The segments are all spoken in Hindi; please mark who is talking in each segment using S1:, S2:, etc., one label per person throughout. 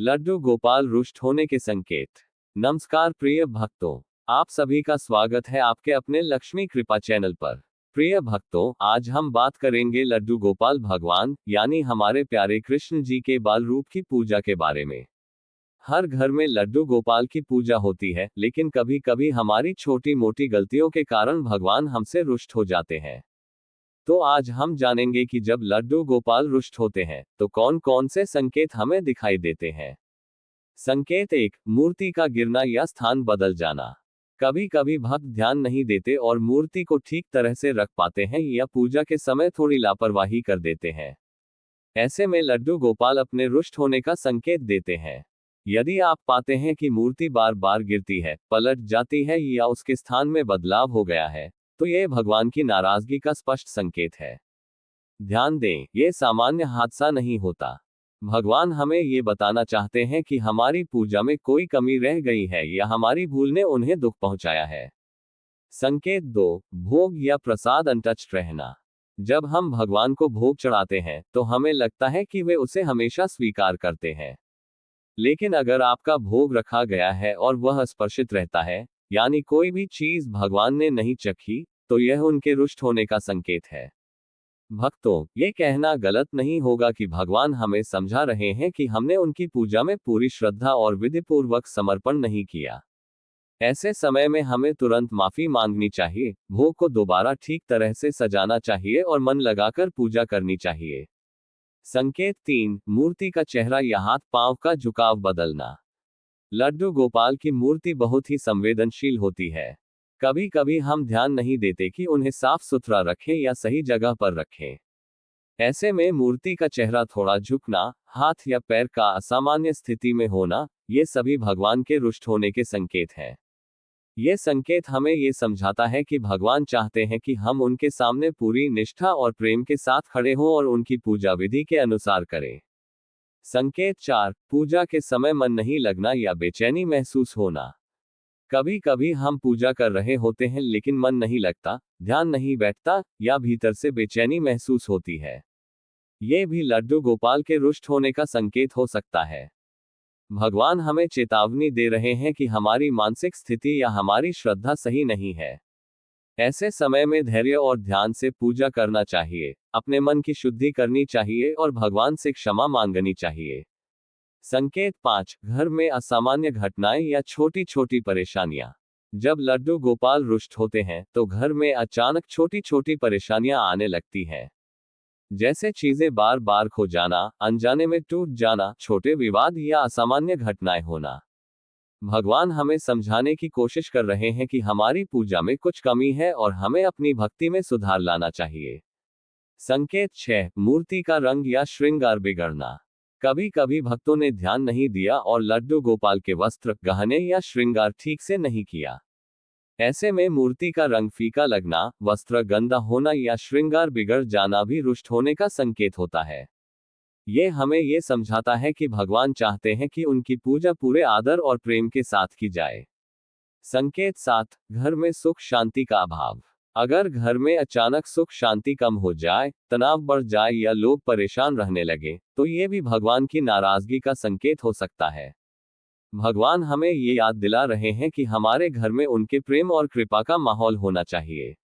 S1: लड्डू गोपाल रुष्ट होने के संकेत। नमस्कार प्रिय भक्तों, आप सभी का स्वागत है आपके अपने लक्ष्मी कृपा चैनल पर। प्रिय भक्तों, आज हम बात करेंगे लड्डू गोपाल भगवान यानी हमारे प्यारे कृष्ण जी के बाल रूप की पूजा के बारे में। हर घर में लड्डू गोपाल की पूजा होती है, लेकिन कभी कभी हमारी छोटी मोटी गलतियों के कारण भगवान हमसे रुष्ट हो जाते हैं। तो आज हम जानेंगे कि जब लड्डू गोपाल रुष्ट होते हैं तो कौन कौन से संकेत हमें दिखाई देते हैं। संकेत 1, मूर्ति का गिरना या स्थान बदल जाना। कभी कभी भक्त ध्यान नहीं देते और मूर्ति को ठीक तरह से रख पाते हैं या पूजा के समय थोड़ी लापरवाही कर देते हैं। ऐसे में लड्डू गोपाल अपने रुष्ट होने का संकेत देते हैं। यदि आप पाते हैं कि मूर्ति बार बार गिरती है, पलट जाती है या उसके स्थान में बदलाव हो गया है, तो यह भगवान की नाराजगी का स्पष्ट संकेत है। ध्यान दें, यह सामान्य हादसा नहीं होता। भगवान हमें ये बताना चाहते हैं कि हमारी पूजा में कोई कमी रह गई है या हमारी भूल ने उन्हें दुख पहुंचाया है। संकेत 2, भोग या प्रसाद अनटच्ड रहना। जब हम भगवान को भोग चढ़ाते हैं तो हमें लगता है कि वे उसे हमेशा स्वीकार करते हैं। लेकिन अगर आपका भोग रखा गया है और वह स्पर्शित रहता है, यानी कोई भी चीज भगवान ने नहीं चखी, तो यह उनके रुष्ट होने का संकेत है। भक्तों, ये कहना गलत नहीं होगा कि भगवान हमें समझा रहे हैं कि हमने उनकी पूजा में पूरी श्रद्धा और विधिपूर्वक समर्पण नहीं किया। ऐसे समय में हमें तुरंत माफी मांगनी चाहिए, भोग को दोबारा ठीक तरह से सजाना चाहिए और मन लगाकर पूजा करनी चाहिए। संकेत 3, मूर्ति का चेहरा या हाथ पांव का झुकाव बदलना। लड्डू गोपाल की मूर्ति बहुत ही संवेदनशील होती है। कभी कभी हम ध्यान नहीं देते कि उन्हें साफ सुथरा रखें या सही जगह पर रखें। ऐसे में मूर्ति का चेहरा थोड़ा झुकना, हाथ या पैर का असामान्य स्थिति में होना, ये सभी भगवान के रुष्ट होने के संकेत हैं। ये संकेत हमें ये समझाता है कि भगवान चाहते हैं कि हम उनके सामने पूरी निष्ठा और प्रेम के साथ खड़े हों और उनकी पूजा विधि के अनुसार करें। संकेत 4, पूजा के समय मन नहीं लगना या बेचैनी महसूस होना। कभी कभी हम पूजा कर रहे होते हैं लेकिन मन नहीं लगता, ध्यान नहीं बैठता या भीतर से बेचैनी महसूस होती है। ये भी लड्डू गोपाल के रुष्ट होने का संकेत हो सकता है। भगवान हमें चेतावनी दे रहे हैं कि हमारी मानसिक स्थिति या हमारी श्रद्धा सही नहीं है। ऐसे समय में धैर्य और ध्यान से पूजा करना चाहिए, अपने मन की शुद्धि करनी चाहिए और भगवान से क्षमा मांगनी चाहिए। संकेत 5, घर में असामान्य घटनाएं या छोटी छोटी परेशानियां। जब लड्डू गोपाल रुष्ट होते हैं तो घर में अचानक छोटी छोटी परेशानियां आने लगती हैं। जैसे चीजें बार बार खो जाना, अनजाने में टूट जाना, छोटे विवाद या असामान्य घटनाएं होना। भगवान हमें समझाने की कोशिश कर रहे हैं कि हमारी पूजा में कुछ कमी है और हमें अपनी भक्ति में सुधार लाना चाहिए। संकेत 6, मूर्ति का रंग या श्रृंगार बिगड़ना। कभी कभी भक्तों ने ध्यान नहीं दिया और लड्डू गोपाल के वस्त्र, गहने या श्रृंगार ठीक से नहीं किया। ऐसे में मूर्ति का रंग फीका लगना, वस्त्र गंदा होना या श्रृंगार बिगड़ जाना भी रुष्ट होने का संकेत होता है। ये हमें ये समझाता है कि भगवान चाहते हैं कि उनकी पूजा पूरे आदर और प्रेम के साथ की जाए। संकेत 7, घर में सुख शांति का अभाव। अगर घर में अचानक सुख शांति कम हो जाए, तनाव बढ़ जाए या लोग परेशान रहने लगे, तो ये भी भगवान की नाराजगी का संकेत हो सकता है। भगवान हमें ये याद दिला रहे हैं कि हमारे घर में उनके प्रेम और कृपा का माहौल होना चाहिए।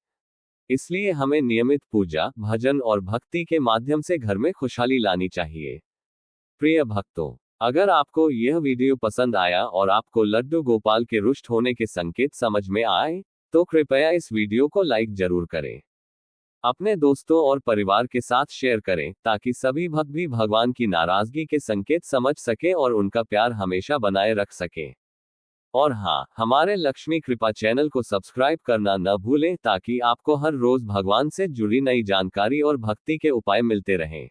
S1: इसलिए हमें नियमित पूजा, भजन और भक्ति के माध्यम से घर में खुशहाली लानी चाहिए। प्रिय भक्तों, अगर आपको यह वीडियो पसंद आया और आपको लड्डू गोपाल के रुष्ट होने के संकेत समझ में आए, तो कृपया इस वीडियो को लाइक जरूर करें। अपने दोस्तों और परिवार के साथ शेयर करें ताकि सभी भक्त भी भगवान की नाराजगी के संकेत समझ सकें और उनका प्यार हमेशा बनाए रख सकें। और हाँ, हमारे लक्ष्मी कृपा चैनल को सब्सक्राइब करना न भूलें ताकि आपको हर रोज भगवान से जुड़ी नई जानकारी और भक्ति के उपाय मिलते रहें।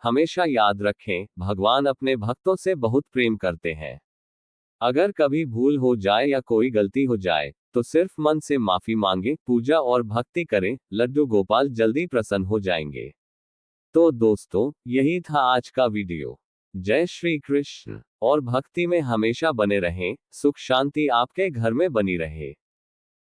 S1: हमेशा याद रखें, भगवान अपने भक्तों से बहुत प्रेम करते हैं। अगर कभी भूल हो जाए या कोई गलती हो जाए, तो सिर्फ मन से माफी मांगे, पूजा और भक्ति करें, लड्डू गोपाल जल्दी प्रसन्न हो जाएंगे। तो दोस्तों, यही था आज का वीडियो। जय श्री कृष्ण और भक्ति में हमेशा बने रहें, सुख शांति आपके घर में बनी रहे।